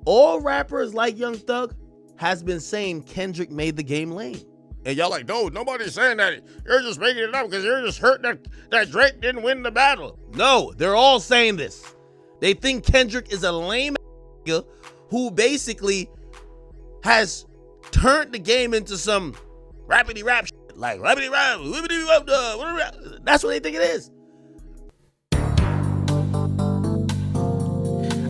All rappers like Young Thug has been saying Kendrick made the game lame. And y'all like, no, nobody's saying that. You're just making it up because you're just hurt that Drake didn't win the battle. No, they're all saying this. They think Kendrick is a lame nigga who basically has turned the game into some rappity rap shit. Like, rappity rap, whippity rap, that's what they think it is.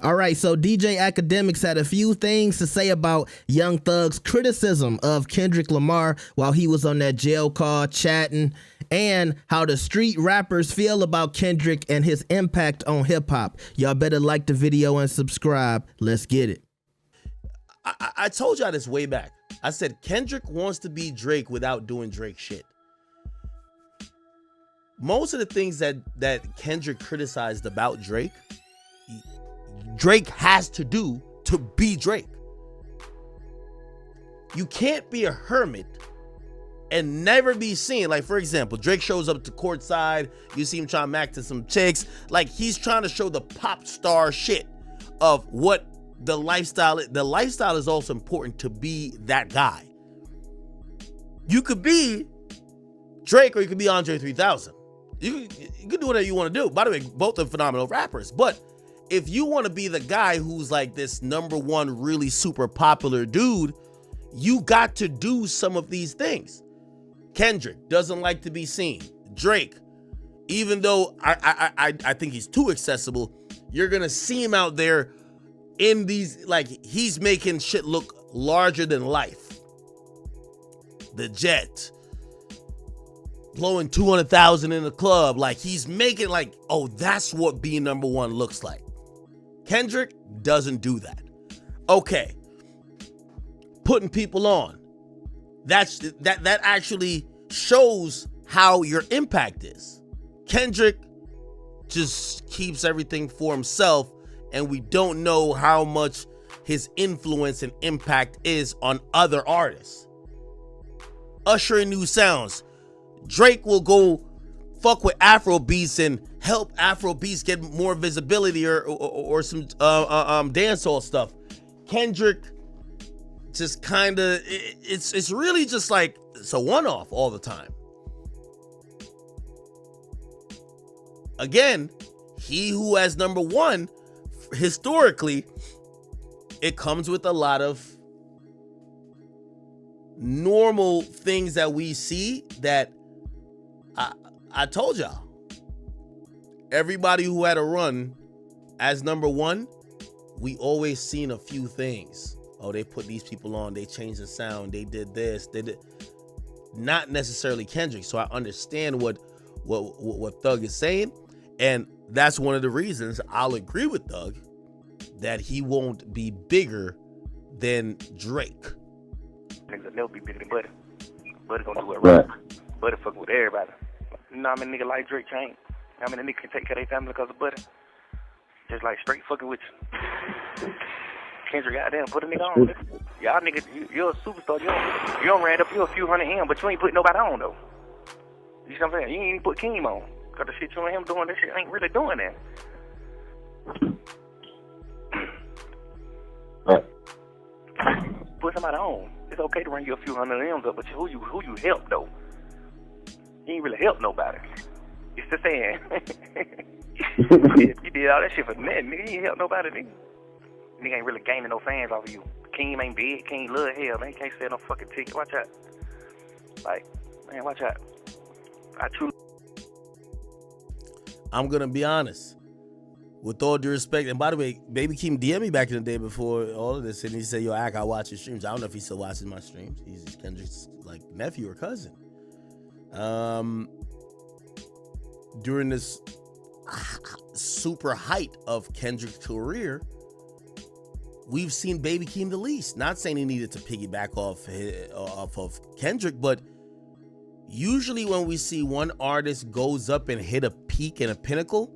All right, so DJ Akademiks had a few things to say about Young Thug's criticism of Kendrick Lamar while he was on that jail call chatting, and how the street rappers feel about Kendrick and his impact on hip-hop. Y'all better like the video and subscribe. Let's get it. I told y'all this way back. I said Kendrick wants to be Drake without doing Drake shit. Most of the things that Kendrick criticized about Drake has to do to be Drake. You can't be a hermit and never be seen. Like, for example, Drake shows up to courtside. You see him trying to mac to some chicks. Like, he's trying to show the pop star shit of what the lifestyle is. The lifestyle is also important to be that guy. You could be Drake or you could be Andre 3000. You can do whatever you want to do. By the way, both are phenomenal rappers. But if you want to be the guy who's like this number one really super popular dude, you got to do some of these things. Kendrick doesn't like to be seen. Drake, even though I think he's too accessible, you're going to see him out there in these, like, he's making shit look larger than life. The jet, blowing 200,000 in the club. Like, he's making like, oh, that's what being number one looks like. Kendrick doesn't do that. Okay. Putting people on. That actually shows how your impact is. Kendrick just keeps everything for himself, and we don't know how much his influence and impact is on other artists. Ushering new sounds. Drake will go fuck with Afro beats and help Afro beats get more visibility or some dancehall stuff. Kendrick just kind of, it's really just like, it's a one-off all the time. Again, he who has number one, historically, it comes with a lot of normal things that we see that I told y'all. Everybody who had a run as number one, we always seen a few things. Oh, they put these people on, they changed the sound, they did this, they did. Not necessarily Kendrick. So I understand what Thug is saying, and that's one of the reasons I'll agree with Thug that he won't be bigger than Drake. Niggas will never be bigger than Buddy. Buddy gonna do it right. Buddy fucking with everybody. You know how many niggas like Drake change? How many niggas can take care of their family because of Buddy? Just like straight fucking with you. Kendrick out there and put a nigga on. Y'all niggas, you're a superstar. You don't ran up you a few hundred M, but you ain't put nobody on though. You see what I'm saying? You ain't even put Keem on. Cause the shit you and him doing, this shit ain't really doing that. Put somebody on. It's okay to run you a few hundred M's up, but who you help though? You ain't really help nobody. It's the saying. You did all that shit for nothing, nigga. You ain't help nobody, nigga. Nigga ain't really gaining no fans off of you. Keem ain't big. Keem love hell, man. He can't sell no fucking ticket. Watch out. Like, man, watch out. I'm gonna be honest. With all due respect, and by the way, Baby Keem DM'd me back in the day before all of this, and he said, yo, I watch your streams. I don't know if he still watches my streams. He's Kendrick's like nephew or cousin. During this super height of Kendrick's career, we've seen Baby Keem the least. Not saying he needed to piggyback off of Kendrick, but usually when we see one artist goes up and hit a peak and a pinnacle,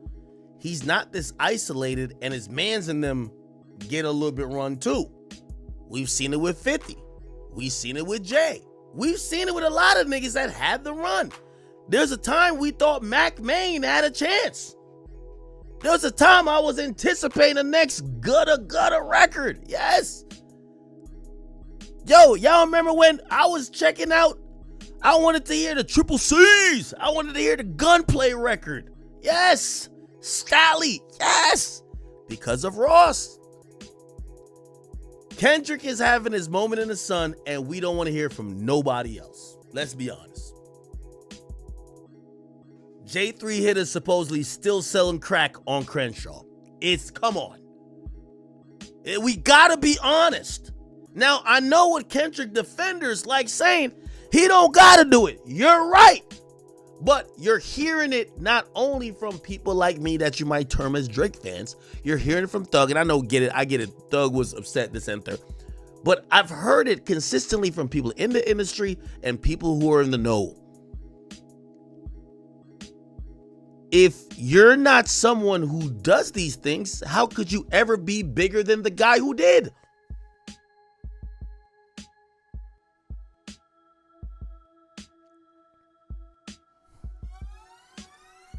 he's not this isolated, and his mans in them get a little bit run too. We've seen it with 50. We've seen it with Jay. We've seen it with a lot of niggas that had the run. There's a time we thought Mac Main had a chance. There was a time I was anticipating the next Gutta record. Yes. Yo, y'all remember when I was checking out? I wanted to hear the Triple C's. I wanted to hear the Gunplay record. Yes. Stally. Yes. Because of Ross. Kendrick is having his moment in the sun, and we don't want to hear from nobody else. Let's be honest. J3 Hit is supposedly still selling crack on Crenshaw. Come on. We gotta be honest. Now, I know what Kendrick defenders like saying, he don't gotta do it. You're right. But you're hearing it not only from people like me that you might term as Drake fans, you're hearing it from Thug, and I get it. Thug was upset this and third. But I've heard it consistently from people in the industry and people who are in the know. If you're not someone who does these things, how could you ever be bigger than the guy who did?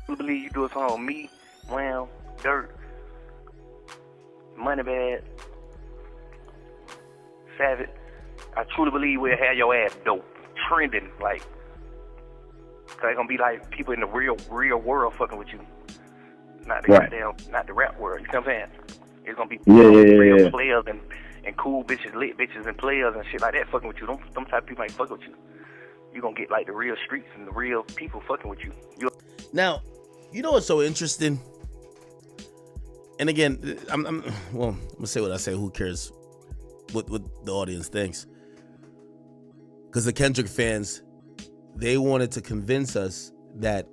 I believe you do a song on me, Wham, Dirt, Moneybag, Savage. I truly believe we'll have your ass dope, trending, like, cause it's gonna be like people in the real world fucking with you. Not the goddamn, not the rap world, you know what I'm saying? It's gonna be real players and cool bitches, lit bitches and players and shit like that fucking with you. Them type of people ain't fucking with you. You gonna get like the real streets and the real people fucking with you. Now, you know what's so interesting? And again, I'm gonna say what I say. Who cares what the audience thinks? Because the Kendrick fans, they wanted to convince us that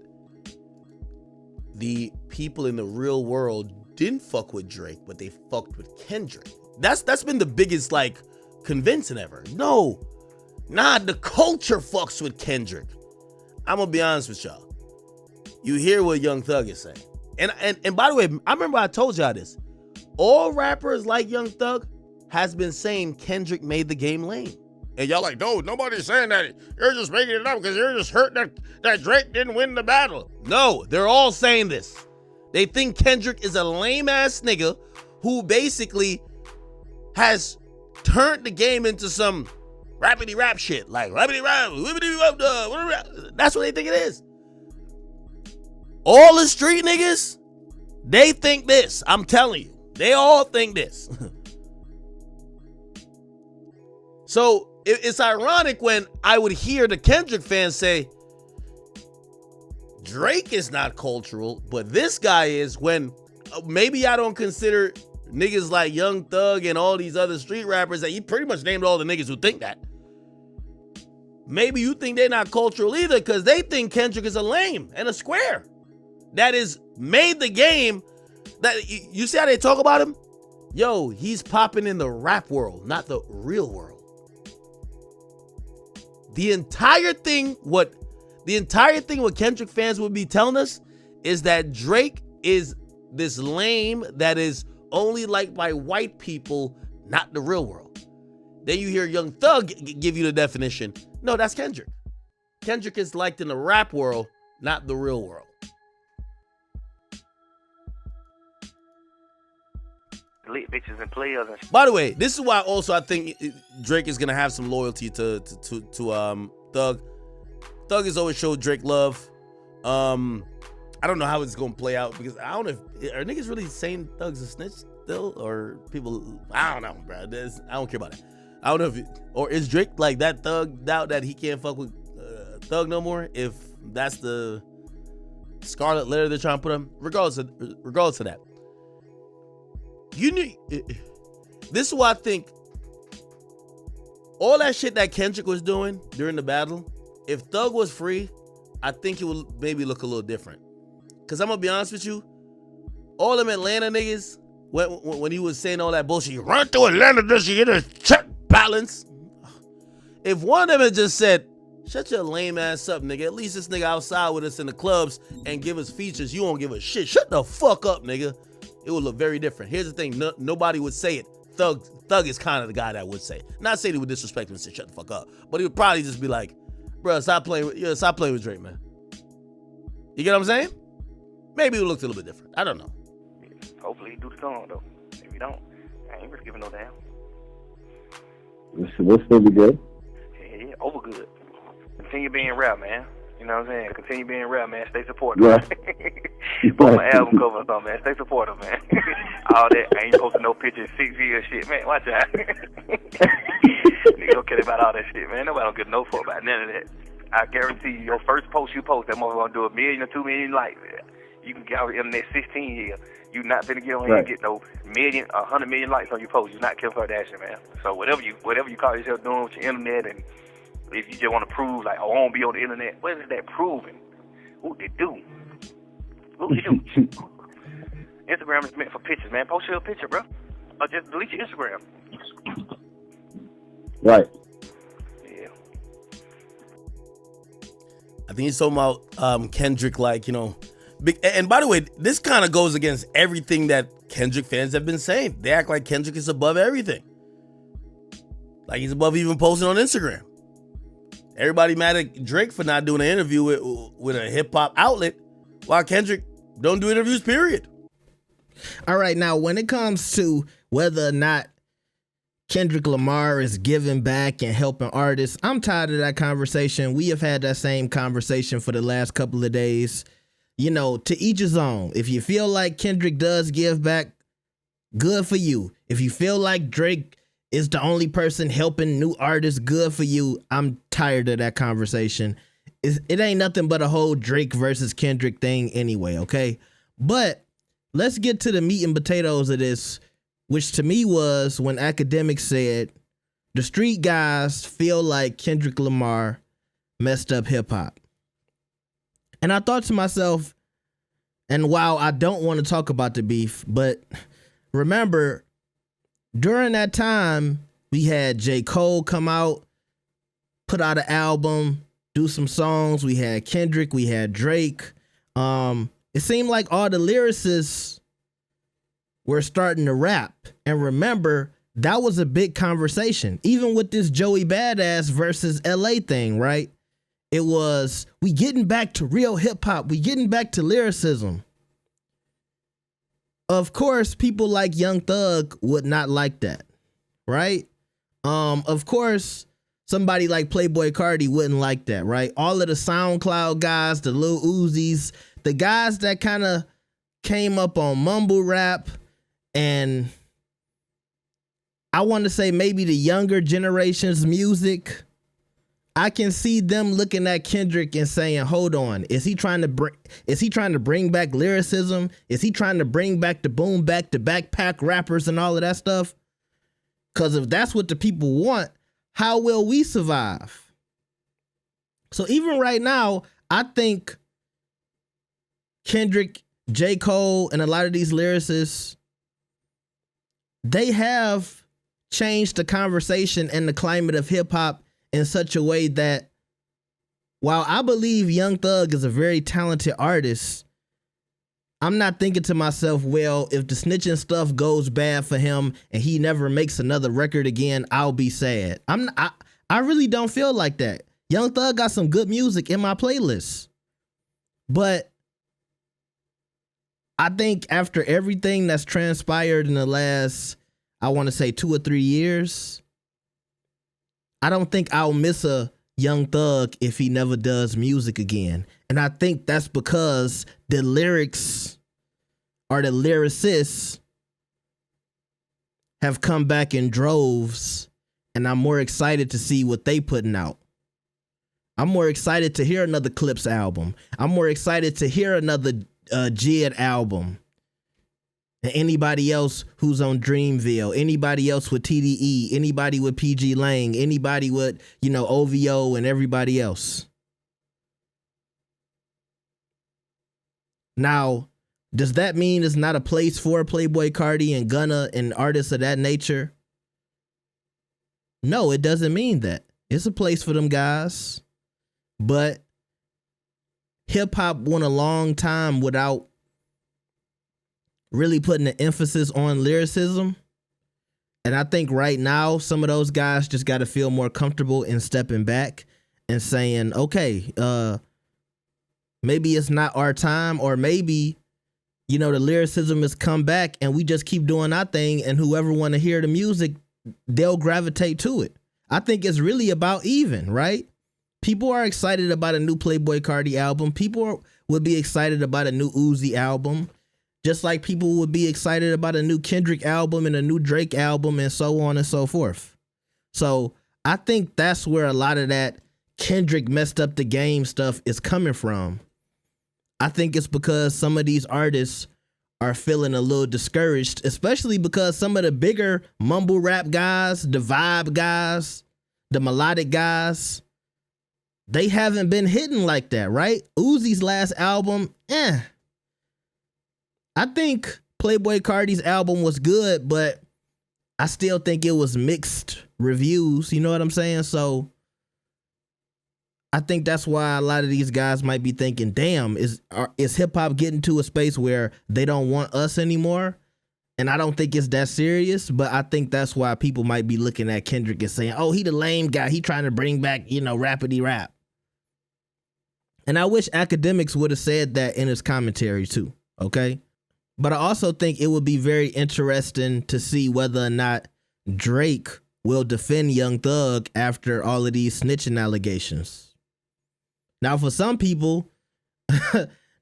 the people in the real world didn't fuck with Drake, but they fucked with Kendrick. That's been the biggest like convincing ever. No, the culture fucks with Kendrick. I'm gonna be honest with y'all. You hear what Young Thug is saying. And by the way, I remember I told y'all this. All rappers like Young Thug has been saying Kendrick made the game lame. And y'all like, no, nobody's saying that. You're just making it up because you're just hurt that Drake didn't win the battle. No, they're all saying this. They think Kendrick is a lame ass nigga who basically has turned the game into some rappity rap shit. Like rappity rap, whippity rap, that's what they think it is. All the street niggas, they think this. I'm telling you. They all think this. So it's ironic when I would hear the Kendrick fans say, Drake is not cultural, but this guy is, when maybe I don't consider niggas like Young Thug and all these other street rappers that you pretty much named all the niggas who think that. Maybe you think they're not cultural either because they think Kendrick is a lame and a square. That is made the game. That you see how they talk about him? Yo, he's popping in the rap world, not the real world. The entire thing what Kendrick fans would be telling us is that Drake is this lame that is only liked by white people, not the real world. Then you hear Young Thug give you the definition. No, that's Kendrick. Kendrick is liked in the rap world, not the real world. Lit bitches and players and By the way, this is why also I think Drake is gonna have some loyalty to Thug. Thug has always showed Drake love. I don't know how it's gonna play out because I don't know if are niggas really saying Thug's a snitch still, or people. I don't know, bro. I don't care about it. I don't know or is Drake like that Thug doubt that he can't fuck with Thug no more? If that's the scarlet letter they're trying to put him, regardless of that. You knew this is why I think all that shit that Kendrick was doing during the battle, if Thug was free, I think it would maybe look a little different. Cause I'm gonna be honest with you, all them Atlanta niggas, when he was saying all that bullshit, you run through Atlanta just to get a check balance. If one of them had just said, shut your lame ass up, nigga. At least this nigga outside with us in the clubs and give us features, you won't give a shit. Shut the fuck up, nigga. It would look very different. Here's the thing, nobody would say it. Thug is kind of the guy that would say it. Not saying he would disrespect him and say shut the fuck up, but he would probably just be like, bro, stop playing with Drake, man. You get what I'm saying? Maybe it looked a little bit different. I don't know. Hopefully he do the song though. If he don't, I ain't really giving no damn. We'll still be good. Yeah, over good. Continue being rap, man. You know what I'm saying? Continue being rap, man. Stay supportive. Yeah. Put my album cover or something, man. Stay supportive, man. All that, I ain't posting no pictures, 6 years shit, man. Watch out. Nigga don't care about all that shit, man. Nobody don't give no fuck about none of that. I guarantee you, your first post you post, that motherfucker gonna do 1 million or 2 million likes. You can get on the internet 16 years. You not finna get on here and get no 100 million likes on your post. You're not Kim Kardashian, man. So whatever you call yourself doing with your internet, and if you just want to prove like, oh, I won't be on the internet, what is that proving? What they do? What you do? Instagram is meant for pictures, man. Post your picture, bro. Or just delete your Instagram. Right. Yeah. I think he's talking about Kendrick, like, you know. And by the way, this kind of goes against everything that Kendrick fans have been saying. They act like Kendrick is above everything. Like he's above even posting on Instagram. Everybody mad at Drake for not doing an interview with a hip-hop outlet, while Kendrick don't do interviews, period. All right, now when it comes to whether or not Kendrick Lamar is giving back and helping artists, I'm tired of that conversation. We have had that same conversation for the last couple of days. You know, to each his own. If you feel like Kendrick does give back, good for you. If you feel like Drake is the only person helping new artists, good for you. I'm tired of that conversation. It ain't nothing but a whole Drake versus Kendrick thing anyway, okay? But let's get to the meat and potatoes of this, which to me was when Akademiks said, the street guys feel like Kendrick Lamar messed up hip-hop. And I thought to myself, and while I don't want to talk about the beef, but remember, during that time, we had J. Cole come out, put out an album, do some songs. We had Kendrick, we had Drake. It seemed like all the lyricists were starting to rap. And remember, that was a big conversation, even with this Joey Badass versus LA thing, right? It was, we getting back to real hip hop. We getting back to lyricism. Of course, people like Young Thug would not like that, right? Of course, somebody like Playboi Carti wouldn't like that, right? All of the SoundCloud guys, the Lil Uzis, the guys that kind of came up on mumble rap, and I want to say maybe the younger generation's music, I can see them looking at Kendrick and saying, hold on, is he trying to bring back lyricism? Is he trying to bring back the boom back, the backpack rappers and all of that stuff? Because if that's what the people want, how will we survive? So even right now, I think Kendrick, J. Cole, and a lot of these lyricists, they have changed the conversation and the climate of hip hop in such a way that while I believe Young Thug is a very talented artist, I'm not thinking to myself, well, if the snitching stuff goes bad for him and he never makes another record again, I'll be sad. I really don't feel like that. Young Thug got some good music in my playlist. But I think after everything that's transpired in the last, I want to say 2 or 3 years, I don't think I'll miss a Young Thug if he never does music again. And I think that's because the lyrics or the lyricists have come back in droves, and I'm more excited to see what they putting out. I'm more excited to hear another Clips album. I'm more excited to hear another Jid album. And anybody else who's on Dreamville, anybody else with TDE, anybody with PG Lang, anybody with, OVO and everybody else. Now, does that mean it's not a place for Playboi Carti and Gunna and artists of that nature? No, it doesn't mean that. It's a place for them guys. But hip hop went a long time without really putting the emphasis on lyricism. And I think right now, some of those guys just got to feel more comfortable in stepping back and saying, okay, maybe it's not our time, or maybe you know, the lyricism has come back and we just keep doing our thing, and whoever want to hear the music, they'll gravitate to it. I think it's really about even, right? People are excited about a new Playboi Carti album. People would be excited about a new Uzi album, just like people would be excited about a new Kendrick album and a new Drake album and so on and so forth. So I think that's where a lot of that Kendrick messed up the game stuff is coming from. I think it's because some of these artists are feeling a little discouraged, especially because some of the bigger mumble rap guys, the vibe guys, the melodic guys, they haven't been hitting like that, right? Uzi's last album, I think Playboi Carti's album was good, but I still think it was mixed reviews. You know what I'm saying? So I think that's why a lot of these guys might be thinking, damn, is hip hop getting to a space where they don't want us anymore? And I don't think it's that serious, but I think that's why people might be looking at Kendrick and saying, oh, he the lame guy. He trying to bring back, you know, rappity rap. And I wish Akademiks would have said that in his commentary too, okay? But I also think it would be very interesting to see whether or not Drake will defend Young Thug after all of these snitching allegations. Now, for some people,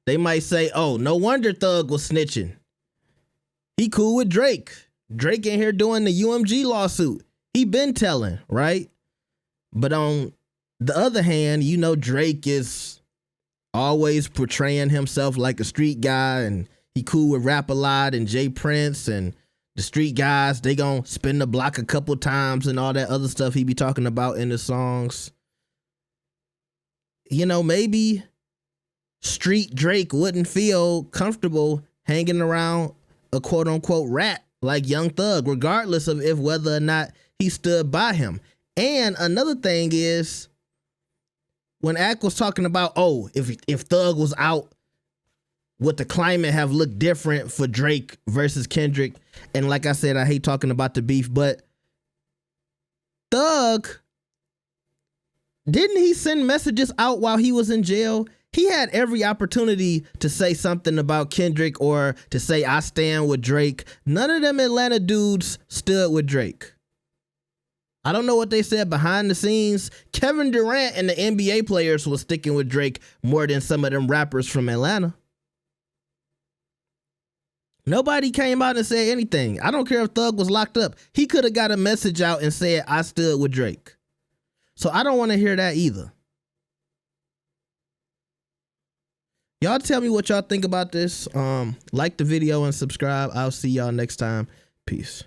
they might say, oh, no wonder Thug was snitching. He cool with Drake. Drake in here doing the UMG lawsuit. He been telling, right? But on the other hand, you know, Drake is always portraying himself like a street guy, and he cool with Rap a Lot and Jay Prince, and the street guys, they gonna spin the block a couple times and all that other stuff he be talking about in the songs. You know, maybe street Drake wouldn't feel comfortable hanging around a quote unquote rat like Young Thug, regardless of if whether or not he stood by him. And another thing is, when Ak was talking about, oh, if Thug was out, would the climate have looked different for Drake versus Kendrick? And like I said, I hate talking about the beef, but Thug, didn't he send messages out while he was in jail? He had every opportunity to say something about Kendrick or to say, I stand with Drake. None of them Atlanta dudes stood with Drake. I don't know what they said behind the scenes. Kevin Durant and the NBA players was sticking with Drake more than some of them rappers from Atlanta. Nobody came out and said anything. I don't care if Thug was locked up. He could have got a message out and said, I stood with Drake. So I don't want to hear that either. Y'all tell me what y'all think about this. Like the video and subscribe. I'll see y'all next time. Peace.